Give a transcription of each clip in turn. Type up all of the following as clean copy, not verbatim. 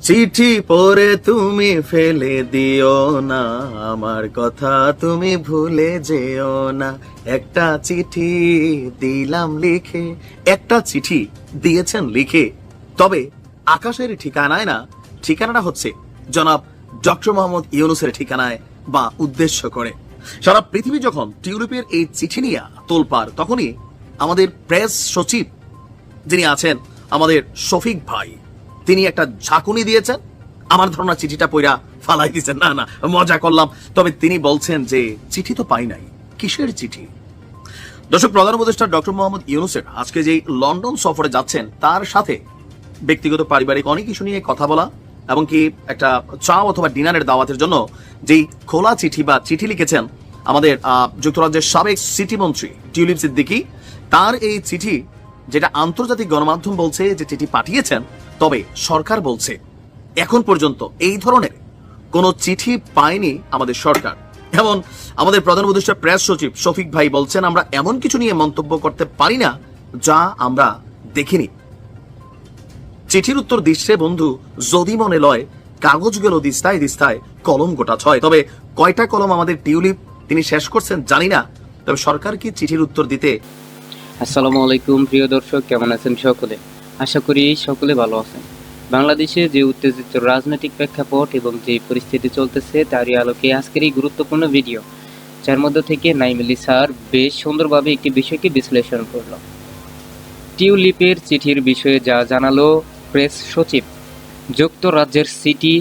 চিঠি পড়ে তুমি ফেলে দিও না, আমার কথা তুমি ভুলে যেও না। একটা চিঠি দিলাম লিখে, একটা চিঠি দিয়েছেন লিখে, তবে আকাশের ঠিকানায় না, ঠিকানাটা হচ্ছে জনাব ডক্টর মোহাম্মদ ইউনূসের ঠিকানায় বা উদ্দেশ্য করে। সারা পৃথিবী যখন টিউলিপের এই চিঠি নিয়ে তোলপাড়, তখনই আমাদের প্রেস সচিব যিনি আছেন আমাদের শফিক ভাই, তিনি একটা ঝাঁকুনি দিয়েছেন। আমার ধারণা চিঠিটা পইরা ফালাই দিয়েছেন, না না মজা করলাম। তবে তিনি বলছেন যে চিঠি তো পাই নাই, কিসের চিঠি? দর্শক, প্রধান উপদেষ্টা ডক্টর মোহাম্মদ ইউনূসের আজকে যেই লন্ডন সফরে যাচ্ছেন, তার সাথে ব্যক্তিগত পারিবারিক অনেক ইস্যু নিয়ে কথা বলা এবং কি একটা চা অথবা ডিনারের দাওয়াতের জন্য যেই খোলা চিঠি বা চিঠি লিখেছেন আমাদের যুক্তরাজ্যের সাবেক সিটি মন্ত্রী টিউলিপ সিদ্দিকী, তার এই চিঠি যেটা আন্তর্জাতিক গণমাধ্যম বলছে যে চিঠি পাঠিয়েছেন, তবে সরকার বলছে এখন পর্যন্ত এই ধরনের কোনো চিঠি পায়নি আমাদের সরকার। এমন আমাদের প্রধান উপদেষ্টা প্রেস সচিব শফিক ভাই বলছেন, আমরা এমন কিছু নিয়ে মন্তব্য করতে পারি না যা আমরা দেখিনি। চিঠির উত্তর দিচ্ছে বন্ধু যদি মনে লয়, কাগজ গেল দিস্তায় দিস্তায়, কলম গোটা ছয়। তবে কয়টা কলম আমাদের টিউলিপ তিনি শেষ করছেন জানি না, তবে সরকার কি চিঠির উত্তর দিতে। আসসালামু আলাইকুম প্রিয় দর্শক, কেমন আছেন সকলে? আশা করি সকলে ভালো আছেন। বাংলাদেশে যে উত্তেজিত রাজনৈতিক প্রেক্ষাপট এবং যে পরিস্থিতি চলতেছে তারই আলোকে আজকের এই গুরুত্বপূর্ণ ভিডিও, যার মধ্যে থেকে নাইমিলি স্যার বেশ সুন্দরভাবে একটি বিষয়কে বিশ্লেষণ করল। টিউলিপের চিঠির বিষয়ে যা জানালো প্রেস সচিব। যুক্তরাজ্যের সিটি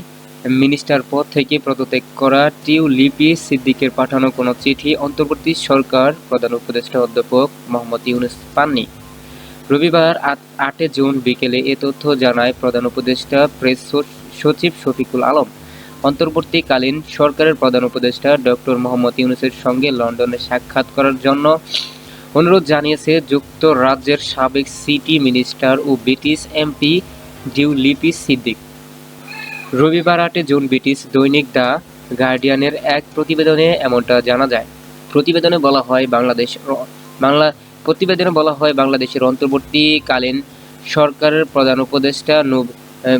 মিনিস্টার পদ থেকে পদত্যাগ করা টিউলিপি সিদ্দিকের পাঠানো কোনো চিঠি অন্তর্বর্তী সরকার প্রধান উপদেষ্টা অধ্যাপক মোহাম্মদ ইউনূস পাননি। রবিবার 8 জুন বিকেলে এ তথ্য জানায় প্রধান উপদেষ্টা প্রেস সচিব শফিকুল আলম। অন্তর্বর্তীকালীন সরকারের প্রধান উপদেষ্টা ডক্টর মোহাম্মদ ইউনূসের সঙ্গে লন্ডনে সাক্ষাৎ করার জন্য অনুরোধ জানিয়েছে যুক্তরাজ্যের সাবেক সিটি মিনিস্টার ও ব্রিটিশ এমপি টিউলিপি সিদ্দিক। রবিবার 8 জুন ব্রিটিশ দৈনিক দ্য গার্ডিয়ানের এক প্রতিবেদনে এমনটা জানা যায়। প্রতিবেদনে বলা হয় বাংলাদেশের অন্তর্বর্তীকালীন সরকারের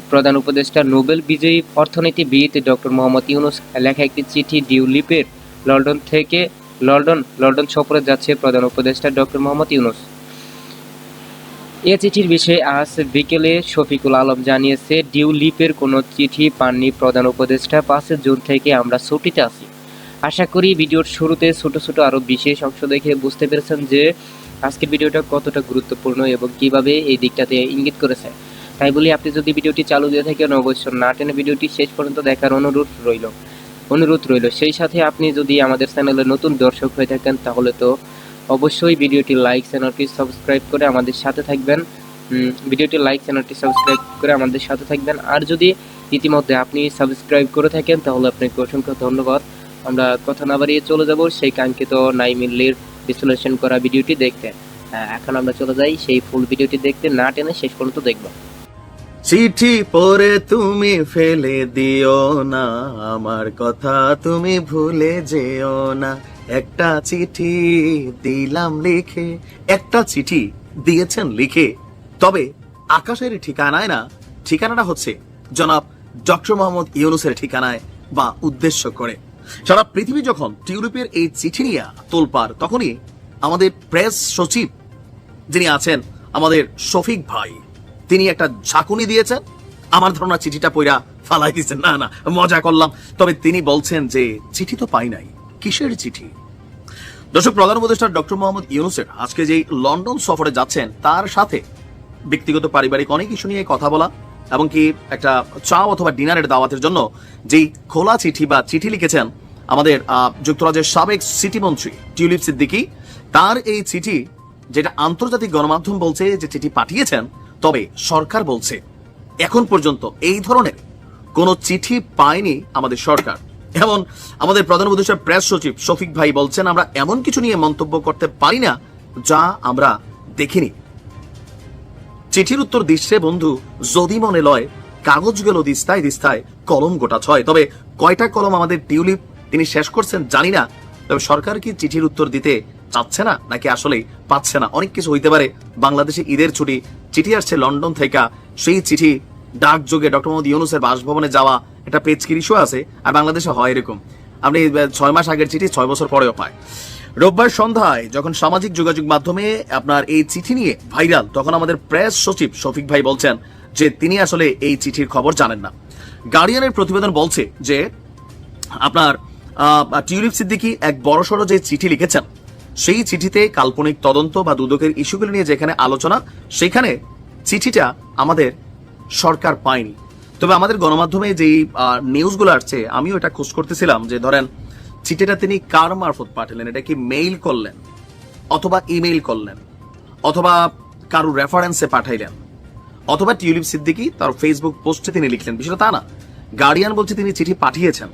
প্রধান উপদেষ্টা নোবেল বিজয়ী অর্থনীতিবিদ ডক্টর মোহাম্মদ ইউনূস লেখা একটি চিঠি টিউলিপের লন্ডন সফরে যাচ্ছে প্রধান উপদেষ্টা ডক্টর মোহাম্মদ ইউনূস। এ চিঠির বিষয়ে আজ বিকেলে শফিকুল আলম জানিয়েছে, টিউলিপের কোনো চিঠি পাননি প্রধান উপদেষ্টা। 5 জুন থেকে আমরা ছুটিতে আছি। আশা করি ভিডিওর শুরুতে ছোট ছোট আরও বিশেষ অংশ দেখে বুঝতে পেরেছেন যে আজকের ভিডিওটা কতটা গুরুত্বপূর্ণ এবং কিভাবে এই দিকটাতে ইঙ্গিত করেছে। তাই বলি, আপনি যদি ভিডিওটি চালু দিয়ে থাকেন অবশ্যই না টেনে ভিডিওটি শেষ পর্যন্ত দেখার অনুরোধ রইল। সেই সাথে আপনি যদি আমাদের চ্যানেলে নতুন দর্শক হয়ে থাকেন তাহলে তো অবশ্যই ভিডিওটি লাইক, চ্যানেলটি সাবস্ক্রাইব করে আমাদের সাথে থাকবেন। আর যদি ইতিমধ্যে আপনি সাবস্ক্রাইব করে থাকেন তাহলে আপনাকে অসংখ্য ধন্যবাদ। আমরা কথা না বাড়িয়ে চলে যাব সেই কাঙ্ক্ষিত নাইমিলির বিশ্লেষণ করা ভিডিওটি দেখতে। এখন আমরা চলে যাই সেই ফুল ভিডিওটি দেখতে, না টেনে শেষ পর্যন্ত দেখব। চিঠি পড়ে তুমি ফেলে দিও না, আমার কথা তুমি ভুলে যেও না। একটা চিঠি দিলাম লিখে, একটা চিঠি দিয়েছেন লিখে, তবে আকাশের ঠিকানায় না, ঠিকানাটা হচ্ছে জনাব ডক্টর মোহাম্মদ ইউনূসের ঠিকানায় বা উদ্দেশ্য করে। সারা পৃথিবী যখন টিউলিপের এই চিঠি নিয়ে তোলপাড়, তখনই আমাদের প্রেস সচিব যিনি আছেন আমাদের শফিক ভাই, তিনি একটা ঝাঁকুনি দিয়েছেন। আমার ধারণা চিঠিটা পইরা ফালাই দিয়েছেন, না না মজা করলাম। তবে তিনি বলছেন যে চিঠি তো পাই নাই, কিসের চিঠি? দর্শক, প্রধান উপদেষ্টা ডক্টর মোহাম্মদ ইউনূসের আজকে যেই লন্ডন সফরে যাচ্ছেন, তার সাথে ব্যক্তিগত পারিবারিক অনেক ইস্যু নিয়ে কথা বলা এবং কি একটা চা অথবা ডিনারের দাওয়াতের জন্য যেই খোলা চিঠি বা চিঠি লিখেছেন আমাদের যুক্তরাজ্যের সাবেক সিটি মন্ত্রী টিউলিপ সিদ্দিকী, তার এই চিঠি যেটা আন্তর্জাতিক গণমাধ্যম বলছে যে চিঠি পাঠিয়েছেন, তবে সরকার বলছে এখন পর্যন্ত এই ধরনের কোনো চিঠি পায়নি আমাদের সরকার। এমন আমাদের প্রধান উপদেষ্টা প্রেস সচিব শফিক ভাই বলছেন, আমরা এমন কিছু নিয়ে মন্তব্য করতে পারি না যা আমরা দেখিনি। চিঠির উত্তর দিচ্ছে বন্ধু যদি মনে লয়, কাগজ গেল দিস্তায় দিস্তায়, কলম গোটা ছয়। তবে কয়টা কলম আমাদের টিউলিপ তিনি শেষ করছেন জানি না, তবে সরকার কি চিঠির উত্তর দিতে চাচ্ছে না নাকি আসলেই পাচ্ছে না? অনেক কিছু হইতে পারে। বাংলাদেশে ঈদের ছুটি, চিঠি আসছে লন্ডন থেকে, সেই চিঠি ডাক যোগে ডক্টর মোহাম্মদ ইউনূসের বাসভবনে যাওয়া একটা পেচকির ইস্যু আছে, আর বাংলাদেশে হয় এরকম, আপনি 6 মাস আগের চিঠি 6 বছর পরেও পায়। রোববার সন্ধ্যায় যখন সামাজিক যোগাযোগ মাধ্যমে আপনার এই চিঠি নিয়ে ভাইরাল, তখন আমাদের প্রেস সচিব শফিক ভাই বলছেন যে তিনি আসলে এই চিঠির খবর জানেন না। গার্ডিয়ানের প্রতিবেদন বলছে যে আপনার টিউলিপ সিদ্দিকী এক বড়সড় যে চিঠি লিখেছেন, সেই চিঠিতে কাল্পনিক তদন্ত বা দুদকের ইস্যুগুলো নিয়ে যেখানে আলোচনা, সেখানে চিঠিটা আমাদের সরকার পায়নি। তবে আমাদের গণমাধ্যমে যেই নিউজগুলো আসছে, আমিও এটা খোঁজ করতেছিলাম যে ধরেন চিঠিটা তিনি কার মারফত পাঠালেন, এটা কি মেইল করলেন অথবা ইমেইল করলেন অথবা কারো রেফারেন্সে পাঠাইলেন অথবা টিউলিপ সিদ্দিকী তার ফেসবুক পোস্টে তিনি লিখলেন, বিষয়টা তা না। গার্ডিয়ান বলছে তিনি চিঠি পাঠিয়েছেন।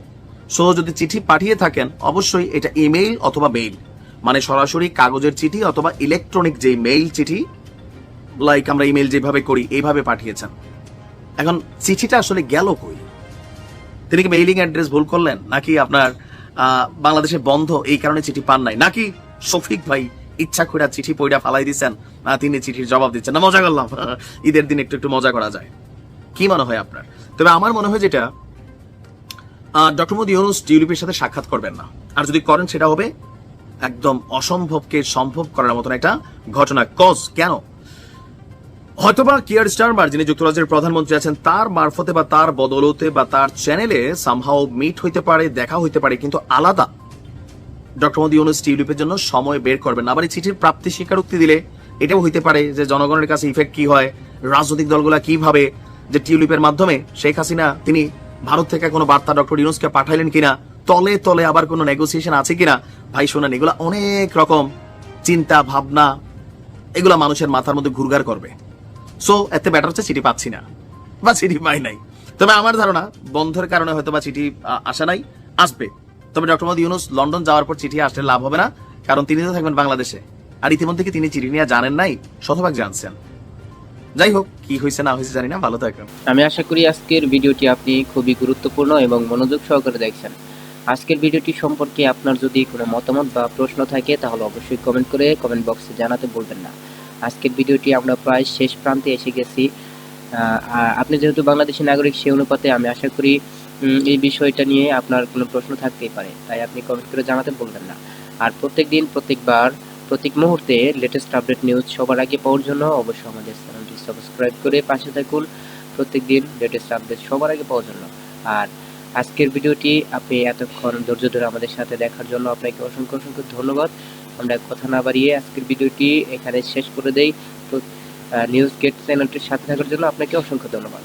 সো যদি চিঠি পাঠিয়ে থাকেন অবশ্যই এটা ইমেইল অথবা মেইল, মানে সরাসরি কাগজের চিঠি অথবা ইলেকট্রনিক যে মেইল চিঠি, লাইক আমরা ইমেইল যেভাবে করি এইভাবে পাঠিয়েছেন। এখন চিঠিটা আসলে গেল কই? তিনি কি মেইলিং অ্যাড্রেস ভুল করলেন, নাকি আপনার বাংলাদেশে বন্ধ এই কারণে চিঠি পান নাই, নাকি শফিক ভাই ইচ্ছা করে চিঠি পইড়া ফালাই দিচ্ছেন, তিনি চিঠির জবাব দিচ্ছেন না? মজা করলাম, ঈদের দিন একটু একটু মজা করা যায়। কি মনে হয় আপনার? তবে আমার মনে হয় যেটা ডক্টর মোহাম্মদ ইউনূস টিউলিপের সাথে সাক্ষাৎ করবেন না, আর যদি করেন সেটা হবে একদম অসম্ভবকে সম্ভব করার মতন একটা ঘটনা। কজ কেন? হয়তোবা কিয়ার স্টারমার, যিনি যুক্তরাজ্যের প্রধানমন্ত্রী আছেন, তার মারফতে বা তার বদৌলতে বা তার চ্যানেলে সামহাও মিট হইতে পারে, দেখা হইতে পারে, কিন্তু আলাদা ডক্টর মোহাম্মদ ইউনূস টিউলিপের জন্য সময় বের করবেন না। আবার এই চিঠির প্রাপ্তি স্বীকারোক্তি দিলে এটাও হইতে পারে যে জনগণের কাছে ইফেক্ট কি হয়, রাজনৈতিক দলগুলা কিভাবে যে টিউলিপের মাধ্যমে শেখ হাসিনা তিনি ভারত থেকে কোনো বার্তা ডক্টর ইউনূসকে পাঠাইলেন কিনা, তলে তলে আবার কোনো নেগোসিয়েশন আছে কিনা। ভাই শোনেন, এগুলা অনেক রকম চিন্তা ভাবনা, এগুলা মানুষের মাথার মধ্যে ঘুরঘার করবে। সো এতে ব্যাটার হচ্ছে চিঠি পাচ্ছি না বা চিঠি পাই নাই। তবে আমার ধারণা বন্ধের কারণে হয়তো বা চিঠি আসা নাই, আসবে। তবে ডক্টর মোহাম্মদ ইউনূস লন্ডন যাওয়ার পর চিঠি আসলে লাভ হবে না, কারণ তিনি তো থাকবেন বাংলাদেশে, আর ইতিমধ্যে কি তিনি চিঠি নিয়ে জানেন নাই? শতভাগ জানছেন। যাই হোক, কি হয়েছে না হয়েছে জানি না, ভালো থাকবেন। আমি আশা করি আজকের ভিডিওটি আপনি খুবই গুরুত্বপূর্ণ এবং মনোযোগ সহকারে দেখছেন। আজকের ভিডিওটি সম্পর্কে আপনার যদি কোনো মতামত বা প্রশ্ন থাকে তাহলে অবশ্যই কমেন্ট করে কমেন্ট বক্সে জানাতে বলবেন না। আজকের ভিডিওটি আমরা প্রায় শেষ প্রান্তে এসে গেছি। আপনি যেহেতু বাংলাদেশি নাগরিক, সেই অনুপাতে আমি আশা করি এই বিষয়টা নিয়ে আপনার কোনো প্রশ্ন থাকতেই পারে, তাই আপনি কমেন্ট করে জানাতে বলবেন না। আর প্রত্যেকদিন, প্রত্যেকবার, প্রত্যেক মুহূর্তে লেটেস্ট আপডেট নিউজ সবার আগে পাওয়ার জন্য অবশ্যই আমাদের চ্যানেলটি সাবস্ক্রাইব করে পাশে থাকুন, প্রত্যেকদিন লেটেস্ট আপডেট সবার আগে পাওয়ার জন্য। আর আজকের ভিডিওটি আপনি এতক্ষণ ধৈর্য ধরে আমাদের সাথে দেখার জন্য আপনাকে অসংখ্য অসংখ্য ধন্যবাদ। আমরা কথা না বাড়িয়ে আজকের ভিডিওটি এখানে শেষ করে দেই। নিউজ গেট চ্যানেলটির সাথে থাকার জন্য আপনাকে অসংখ্য ধন্যবাদ।